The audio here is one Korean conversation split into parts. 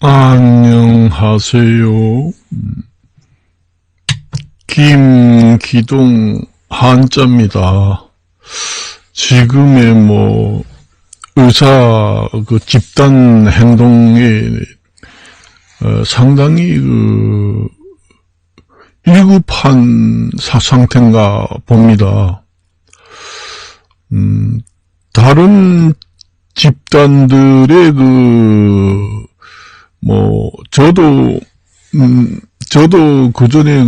안녕하세요. 김기동 한자입니다. 지금의 의사 집단 행동에 상당히 위급한 상태인가 봅니다. 다른 집단들의 저도 그전에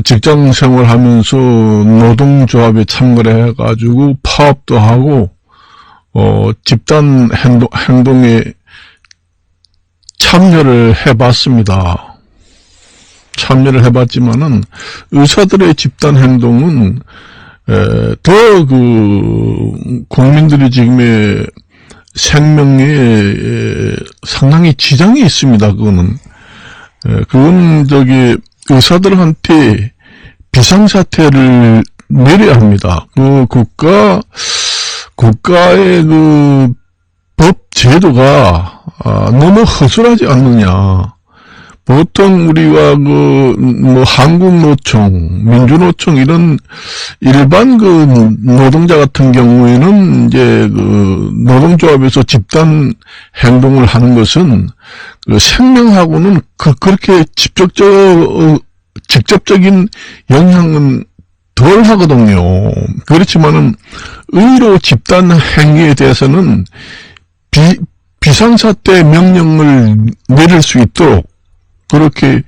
직장 생활하면서 노동조합에 참가를 해가지고 파업도 하고, 집단 행동에 참여를 해봤습니다. 참여를 해봤지만은, 의사들의 집단 행동은, 더 국민들이 지금의 생명에 상당히 지장이 있습니다. 그건 의사들한테 비상사태를 내려야 합니다. 국가의 법 제도가 너무 허술하지 않느냐. 보통 우리가 한국노총, 민주노총 이런 일반 노동자 같은 경우에는 이제 노동조합에서 집단 행동을 하는 것은 생명하고는 그렇게 직접적인 영향은 덜 하거든요. 그렇지만은 의료 집단 행위에 대해서는 비상사태 명령을 내릴 수 있도록 그렇게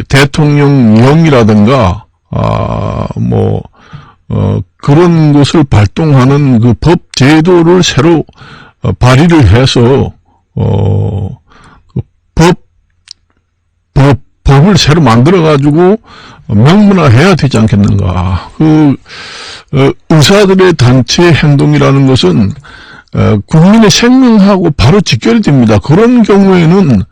대통령령이라든가 그런 것을 발동하는 법 제도를 새로 발의를 해서 법을 새로 만들어 가지고 명문화해야 되지 않겠는가. 의사들의 단체 행동이라는 것은 국민의 생명하고 바로 직결이 됩니다. 그런 경우에는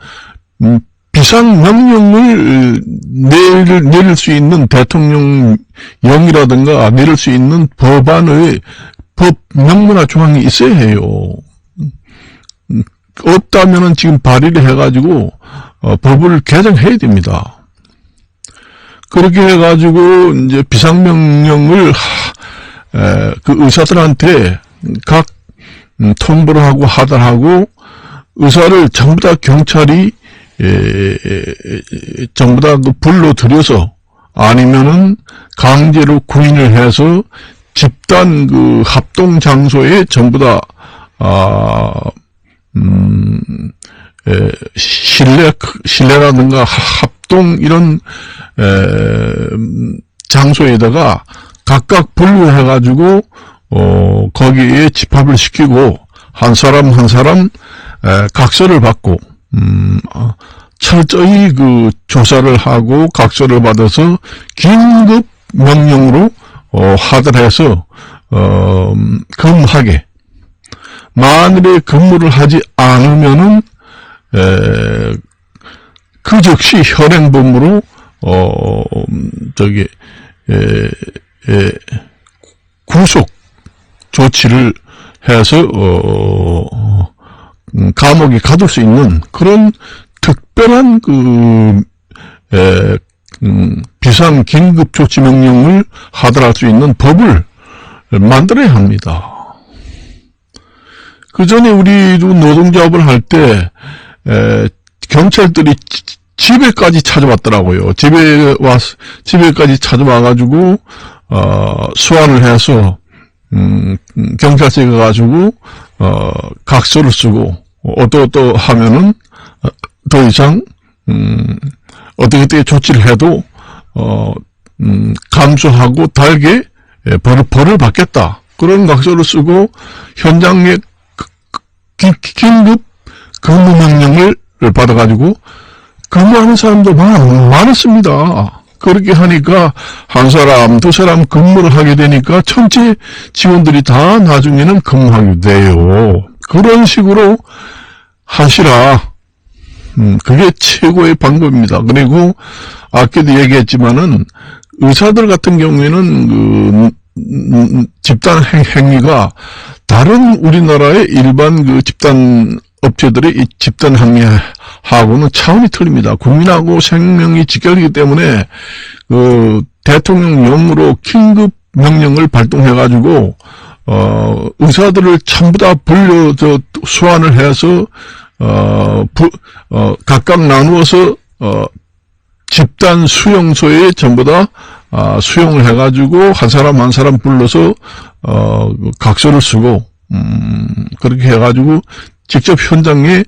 비상명령을 내릴 수 있는 대통령령이라든가 내릴 수 있는 법안의 법 명문화 조항이 있어야 해요. 없다면은 지금 발의를 해가지고 법을 개정해야 됩니다. 그렇게 해가지고 이제 비상명령을 의사들한테 각 통보를 하고 하달하고 의사를 전부 다 경찰이 전부 다 불러들여서 아니면은 강제로 구인을 해서 집단 합동 장소에 전부 다 실내라든가 합동 이런 장소에다가 각각 분류해가지고 거기에 집합을 시키고 한 사람 각서를 받고 철저히 조사를 하고 각서를 받아서 긴급 명령으로 하달해서 근무하게. 만일에 근무를 하지 않으면은 그 즉시 현행범으로 구속 조치를 해서 감옥에 가둘 수 있는 그런 특별한 비상 긴급 조치 명령을 하달할 수 있는 법을 만들어야 합니다. 그 전에 우리도 노동조합을 할 때 경찰들이 집에까지 찾아왔더라고요. 집에까지 찾아와가지고 소환을 해서 경찰서에 가가지고 각서를 쓰고 어떠 하면은 더 이상 어떻게 조치를 해도 감수하고 달게 벌을 받겠다. 그런 각서를 쓰고 현장에 긴급 근무 명령을 받아가지고 근무하는 사람도 많았습니다. 그렇게 하니까 한 사람, 두 사람 근무를 하게 되니까 전체 직원들이 다 나중에는 근무하게 돼요. 그런 식으로 하시라. 그게 최고의 방법입니다. 그리고 아까도 얘기했지만은 의사들 같은 경우에는 집단 행위가 다른 우리나라의 일반 집단 업체들의 이 집단 항의하고는 차원이 틀립니다. 국민하고 생명이 직결이기 때문에 대통령령으로 긴급 명령을 발동해가지고 의사들을 전부 다 불려 소환을 해서 각각 나누어서 집단 수용소에 전부 다 수용을 해가지고 한 사람 한 사람 불러서 각서를 쓰고 그렇게 해가지고 직접 현장에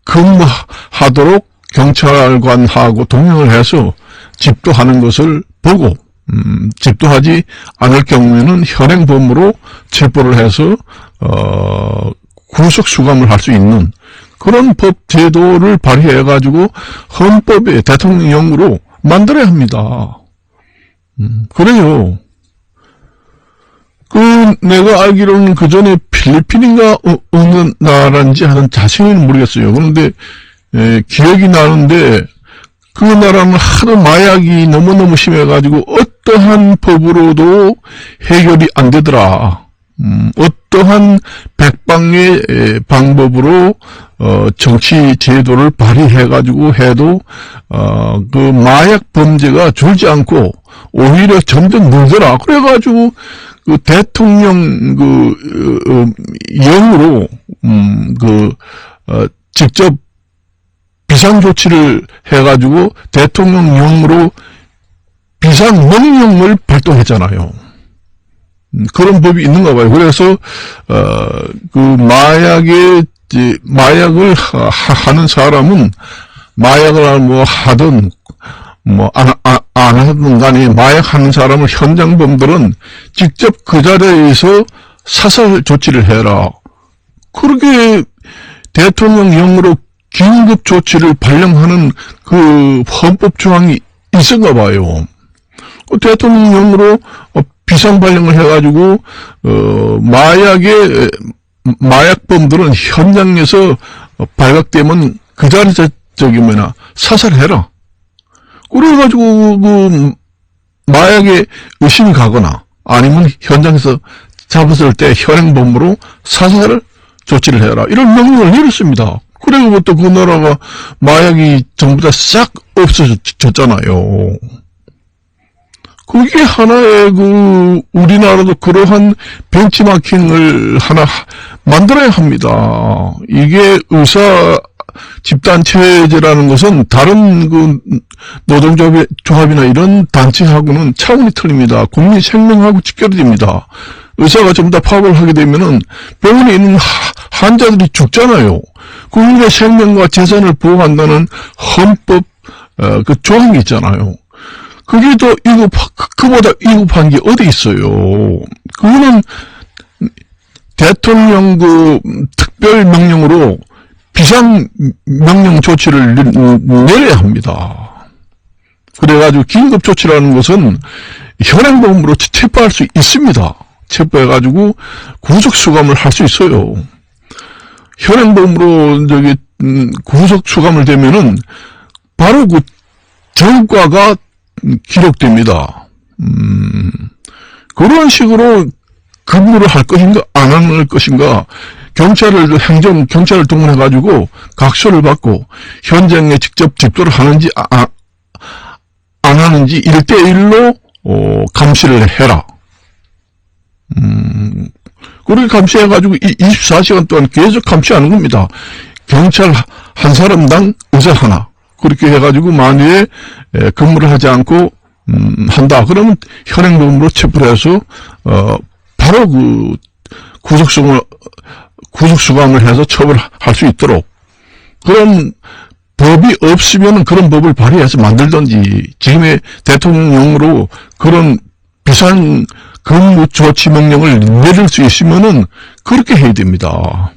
근무하도록 경찰관하고 동행을 해서 집도하는 것을 보고 집도하지 않을 경우에는 현행범으로 체포를 해서 구속 수감을 할 수 있는 그런 법 제도를 발휘해 가지고 헌법에 대통령령으로 만들어야 합니다. 그래요. 내가 알기로는 그 전에 필리핀인가 어느 나라인지 하는 자세히는 모르겠어요. 그런데 기억이 나는데 그 나라는 하도 마약이 너무너무 심해가지고 어떠한 법으로도 해결이 안 되더라. 어떠한 백방의 방법으로 정치 제도를 발휘해가지고 해도 그 마약 범죄가 줄지 않고 오히려 점점 늘더라. 그래가지고 그 대통령 영으로 직접 비상조치를 해가지고 대통령령으로 비상명령을 발동했잖아요. 그런 법이 있는가 봐요. 그래서 마약을 하는 사람은 마약을 뭐 하든 뭐 안 하든 간에 마약하는 사람을 현장범들은 직접 그 자리에서 사살 조치를 해라. 그렇게 대통령령으로 긴급 조치를 발령하는 그 헌법 조항이 있었나 봐요. 대통령령으로 비상 발령을 해가지고 마약범들은 현장에서 발각되면 그 자리에서 사살해라. 그래가지고 마약에 의심이 가거나 아니면 현장에서 잡았을 때 현행범으로 사살 조치를 해라. 이런 명령을 내렸습니다. 그리고부터 그 나라가 마약이 전부 다 싹 없어졌잖아요. 그게 하나의 우리나라도 그러한 벤치마킹을 하나 만들어야 합니다. 이게 의사 집단체제라는 것은 다른 노동조합이나 이런 단체하고는 차원이 틀립니다. 국민 생명하고 직결됩니다. 의사가 전부 다 파업을 하게 되면은 병원에 있는 환자들이 죽잖아요. 국민의 생명과 재산을 보호한다는 헌법 그 조항이 있잖아요. 그게 더 그보다 위급한 게 어디 있어요. 그거는 대통령 특별 명령으로 비상 명령 조치를 내려야 합니다. 그래가지고 긴급 조치라는 것은 현행범으로 체포할 수 있습니다. 체포해가지고 구속 수감을 할 수 있어요. 현행범으로 구속 수감을 되면은 바로 그 결과가 기록됩니다. 그런 식으로 근무를 할 것인가 안 할 것인가 경찰을 동원해가지고 각서를 받고 현장에 직접 집도를 하는지 안 하는지 1대1로 감시를 해라. 그렇게 감시해가지고 24시간 동안 계속 감시하는 겁니다. 경찰 한 사람당 의사 하나. 그렇게 해가지고 만약에 근무를 하지 않고 한다. 그러면 현행범으로 체포를 해서 바로 구속수감을 해서 처벌할 수 있도록 그런 법이 없으면 그런 법을 발의해서 만들든지 지금의 대통령령으로 그런 비상 근무 조치 명령을 내릴 수 있으면은 그렇게 해야 됩니다.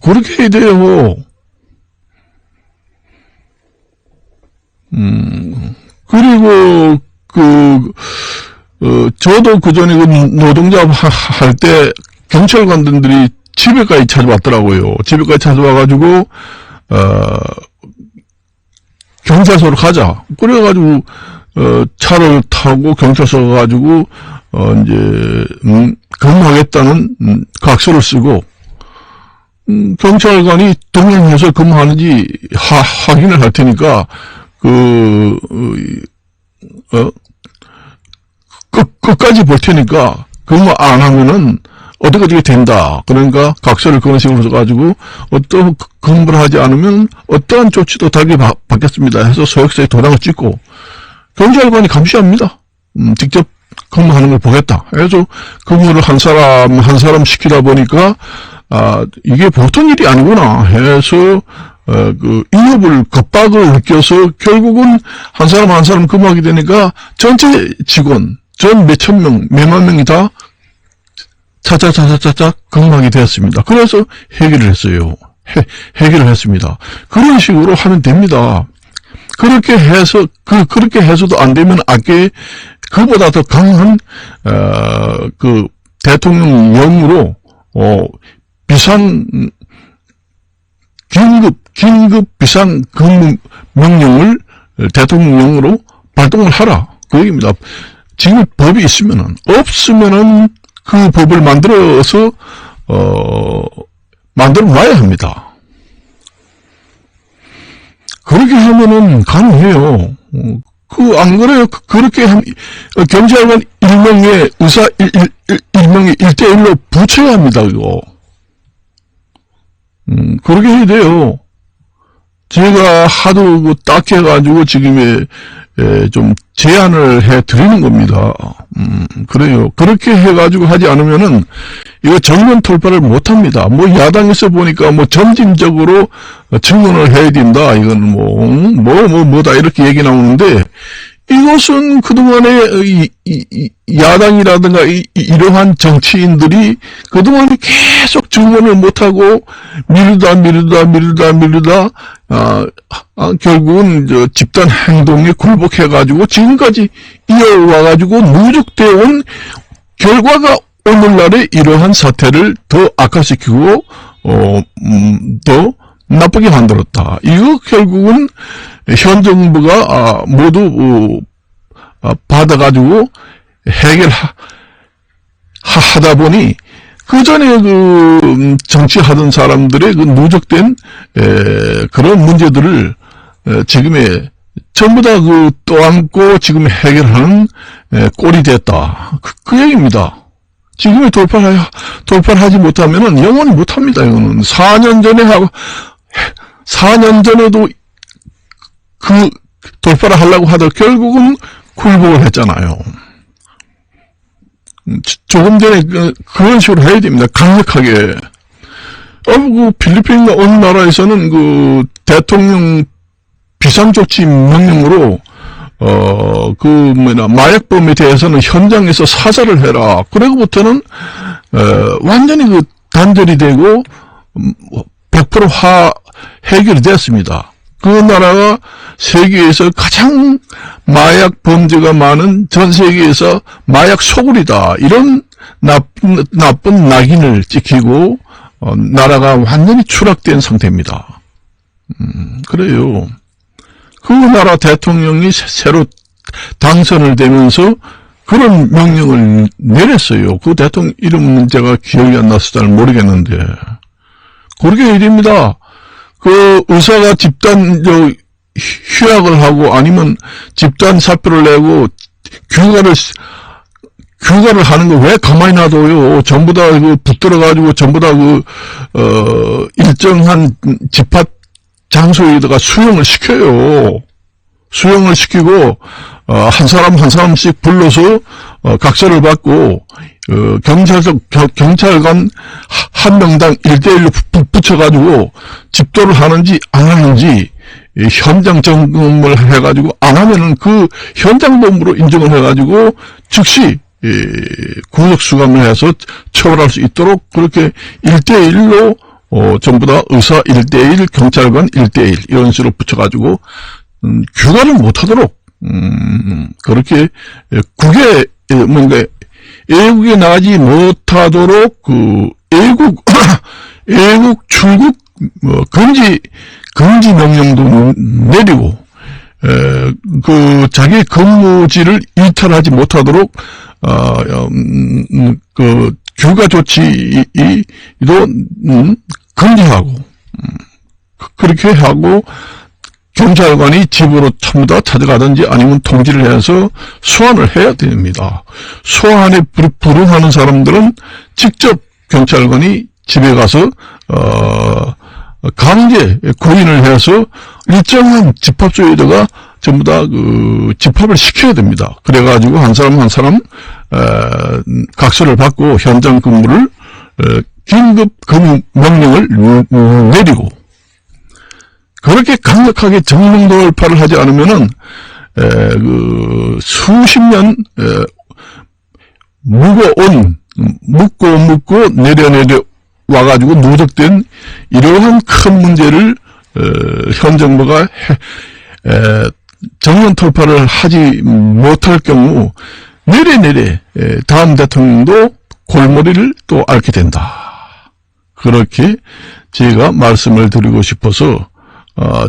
그렇게 해야 돼요. 그리고 저도 그 전에 노동자 할 때 경찰관들이 집에까지 찾아왔더라고요. 집에까지 찾아와가지고 경찰서로 가자. 그래가지고 차를 타고 경찰서 가가지고 이제, 근무하겠다는, 각서를 쓰고, 경찰관이 동행해서 근무하는지 확인을 할 테니까, 끝까지 볼 테니까, 근무 안 하면은, 어떻게 된다. 그러니까, 각서를 그런 식으로 써가지고, 어떤 근무를 하지 않으면, 어떠한 조치도 달게 받겠습니다. 해서 서약서에 도장을 찍고, 경찰관이 감시합니다. 직접 근무하는 걸 보겠다. 그래서 근무를 한 사람 시키다 보니까, 이게 보통 일이 아니구나 해서, 위협을, 겁박을 느껴서 결국은 한 사람 근무하게 되니까 전체 직원, 전 몇천 명, 몇만 명이 다 차차차차차차 근무하게 되었습니다. 그래서 해결을 했어요. 해결을 했습니다. 그런 식으로 하면 됩니다. 그렇게 해서도 안 되면 그보다 더 강한, 대통령령으로, 긴급 비상 근무 명령을 대통령령으로 발동을 하라. 그 얘기입니다. 지금 법이 없으면은 그 법을 만들어 놔야 합니다. 그렇게 하면은 가능해요. 안 그래요? 그렇게 경찰관 1명에 의사 1명에 1대1로 붙여야 합니다, 이거. 그렇게 해야 돼요. 제가 하도 딱해가지고 지금 좀 제안을 해 드리는 겁니다. 그래요. 그렇게 해가지고 하지 않으면은 이거 정면 돌파를 못 합니다. 야당에서 보니까 점진적으로 증언을 해야 된다. 이건 뭐다 이렇게 얘기 나오는데, 이것은 그동안에 야당이라든가 이러한 정치인들이 그동안에 계속 증언을 못하고 미루다 결국은 집단 행동에 굴복해가지고 지금까지 이어와가지고 누적되어 온 결과가 오늘날의 이러한 사태를 더 악화시키고 더 나쁘게 만들었다. 이거 결국은 현 정부가 모두 받아가지고 하다 보니 그 전에 정치하던 사람들의 누적된 그런 문제들을 지금의 전부 다 떠안고 지금 해결하는 꼴이 됐다. 그 얘기입니다. 지금의 돌파를 하지 못하면은 영원히 못합니다. 이거는 4년 전에도 돌파를 하려고 하다 결국은 굴복을 했잖아요. 조금 전에 그런 식으로 해야 됩니다. 강력하게. 필리핀과 어느 나라에서는 대통령 비상조치 명령으로 마약범에 대해서는 현장에서 사살을 해라. 그러고부터는 완전히 단절이 되고 100% 해결이 됐습니다. 그 나라가 세계에서 가장 마약 범죄가 많은 전 세계에서 마약 소굴이다. 이런 나쁜 낙인을 찍히고 나라가 완전히 추락된 상태입니다. 그래요. 그 나라 대통령이 새로 당선을 되면서 그런 명령을 내렸어요. 그 대통령 이름은 제가 기억이 안 나서 잘 모르겠는데. 그렇게 해야 됩니다. 의사가 집단 휴학을 하고 아니면 집단 사표를 내고 휴가를 하는 거 왜 가만히 놔둬요? 전부 다 붙들어가지고 전부 다 일정한 집합 장소에다가 수용을 시켜요. 수용을 시키고 한 사람씩 불러서 각서를 받고 경찰관 한 명당 1대1로 붙여가지고 집도를 하는지 안 하는지 현장 점검을 해가지고 안 하면은 그 현장 범으로 인정을 해가지고 즉시 구속 수감을 해서 처벌할 수 있도록 그렇게 1대1로 전부 다 의사 1대1, 경찰관 1대1 이런 식으로 붙여가지고 휴가를 못하도록 그렇게 애국에 나가지 못하도록 애국 출국 금지 명령도 내리고 자기 근무지를 이탈하지 못하도록, 규가 조치도, 금지하고, 그렇게 하고, 경찰관이 집으로 전부 다 찾아가든지 아니면 통지를 해서 소환을 해야 됩니다. 소환에 불응하는 사람들은 직접 경찰관이 집에 가서 강제 구인을 해서 일정한 집합 소유자가 전부 다 집합을 시켜야 됩니다. 그래가지고 한 사람 한 사람 각서를 받고 현장 근무를 긴급 근무 명령을 내리고, 그렇게 강력하게 정면 돌파를 하지 않으면은 수십 년 묻고 내려 와가지고 누적된 이러한 큰 문제를 현 정부가 정면 돌파를 하지 못할 경우 내래 다음 대통령도 골머리를 또 앓게 된다. 그렇게 제가 말씀을 드리고 싶어서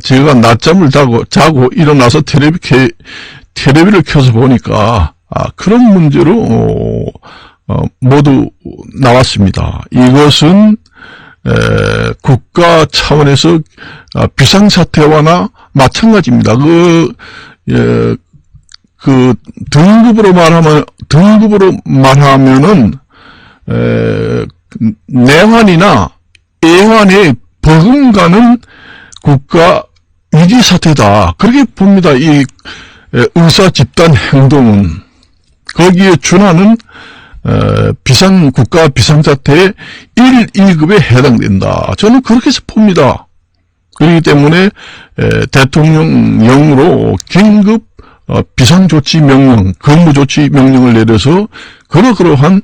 제가 낮잠을 자고 일어나서 텔레비를 켜서 보니까 그런 문제로 모두 나왔습니다. 이것은 국가 차원에서 비상사태와나 마찬가지입니다. 등급으로 말하면은 내환이나 애환에 버금가는 국가 위기사태다. 그렇게 봅니다. 이 의사 집단 행동은 거기에 준하는 국가 비상사태의 1, 2급에 해당된다. 저는 그렇게 봅니다. 그렇기 때문에 대통령령으로 긴급 비상조치 명령, 근무조치 명령을 내려서 그러한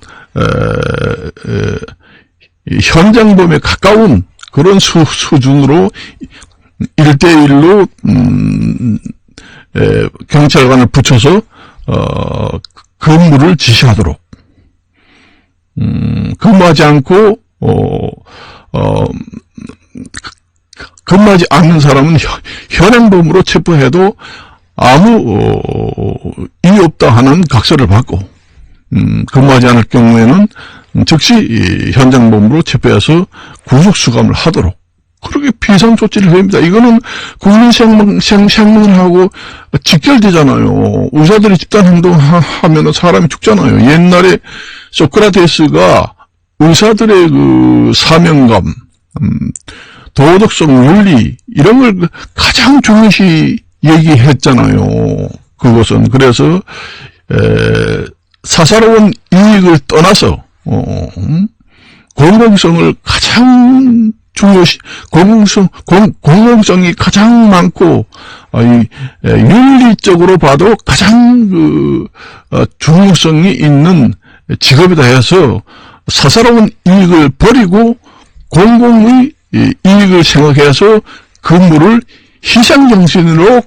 현장범에 가까운 그런 수준으로 1대1로 경찰관을 붙여서 근무를 지시하도록, 근무하지 않고 근무하지 않는 사람은 현행범으로 체포해도 아무 이유 없다 하는 각서를 받고, 근무하지 않을 경우에는 즉시 현장범으로 체포해서 구속수감을 하도록, 그렇게 비상조치를 합니다. 이거는 국민 생명하고 직결되잖아요. 의사들이 집단행동하면 사람이 죽잖아요. 옛날에 소크라테스가 의사들의 사명감, 도덕성, 윤리 이런 걸 가장 중요시 얘기했잖아요. 그것은 그래서 사사로운 이익을 떠나서 공공성을 가장 중요시, 공공성이 가장 많고, 윤리적으로 봐도 가장 중요성이 있는 직업이다 해서 사사로운 이익을 버리고 공공의 이익을 생각해서 근무를 희생정신으로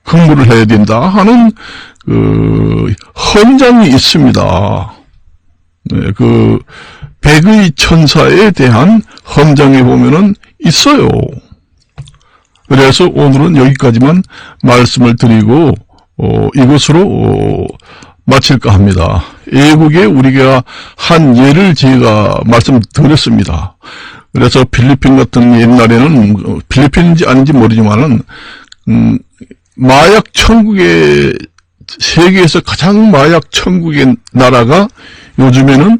근무를 해야 된다 하는 헌장이 있습니다. 네, 백의 천사에 대한 헌장에 보면은 있어요. 그래서 오늘은 여기까지만 말씀을 드리고 이것으로 마칠까 합니다. 애국에 우리가 한 예를 제가 말씀드렸습니다. 그래서 필리핀 같은 옛날에는 필리핀인지 아닌지 모르지만은 마약 천국의 세계에서 가장 마약 천국의 나라가 요즘에는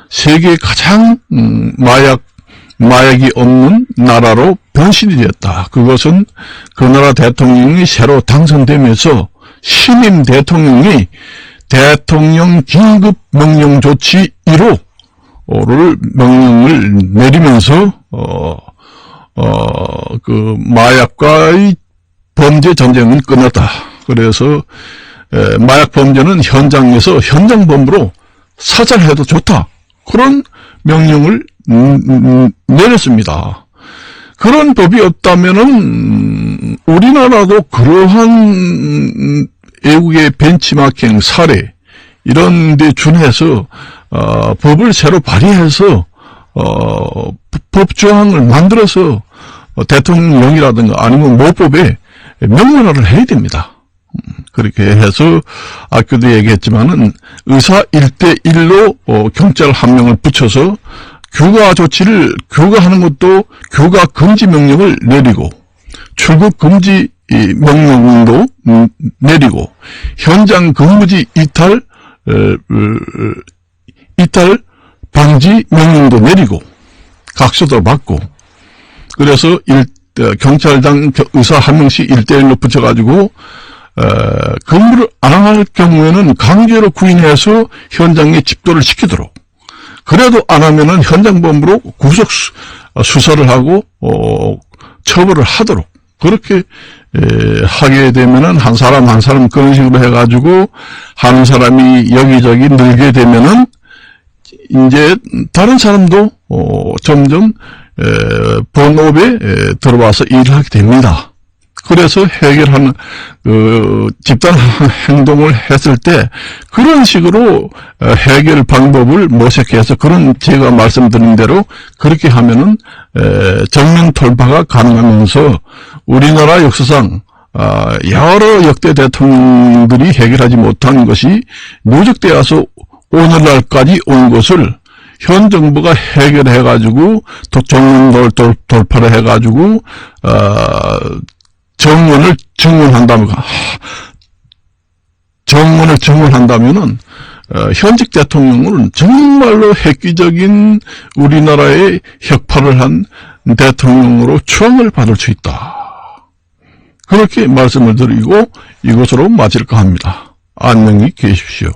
세계 가장 마약이 없는 나라로 변신이 되었다. 그것은 그 나라 대통령이 새로 당선되면서 신임 대통령이 대통령 긴급 명령 조치 1호를 명령을 내리면서 마약과의 범죄 전쟁은 끝났다. 그래서 마약 범죄는 현장에서 현장범으로 사살해도 좋다. 그런 명령을 내렸습니다. 그런 법이 없다면은 우리나라도 그러한 외국의 벤치마킹 사례 이런 데 준해서 법을 새로 발의해서 법 조항을 만들어서 대통령령이라든가 아니면 모법에 명문화를 해야 됩니다. 그렇게 해서 아까도 얘기했지만은 의사 1대1로 경찰 한 명을 붙여서 규가 조치를 규가하는 것도 규가 금지 명령을 내리고 출국 금지 명령도 내리고 현장 근무지 이탈 방지 명령도 내리고 각서도 받고 그래서 경찰당 의사 한 명씩 1대1로 붙여가지고 근무를 안 할 경우에는 강제로 구인해서 현장에 집도를 시키도록 그래도 안 하면은 현장범으로 구속 수사를 하고 처벌을 하도록 그렇게 하게 되면은 한 사람 한 사람 그런 식으로 해가지고 하는 사람이 여기저기 늘게 되면은 이제 다른 사람도 점점 본업에 들어와서 일을 하게 됩니다. 그래서 해결하는 집단 행동을 했을 때 그런 식으로 해결 방법을 모색해서 그런 제가 말씀드린 대로 그렇게 하면은 정면 돌파가 가능하면서 우리나라 역사상 여러 역대 대통령들이 해결하지 못한 것이 누적되어서 오늘날까지 온 것을 현 정부가 해결해가지고 정면 돌파를 해가지고 정원을 증언한다면은 현직 대통령은 정말로 획기적인 우리나라의 혁파를 한 대통령으로 추앙을 받을 수 있다. 그렇게 말씀을 드리고 이것으로 마칠까 합니다. 안녕히 계십시오.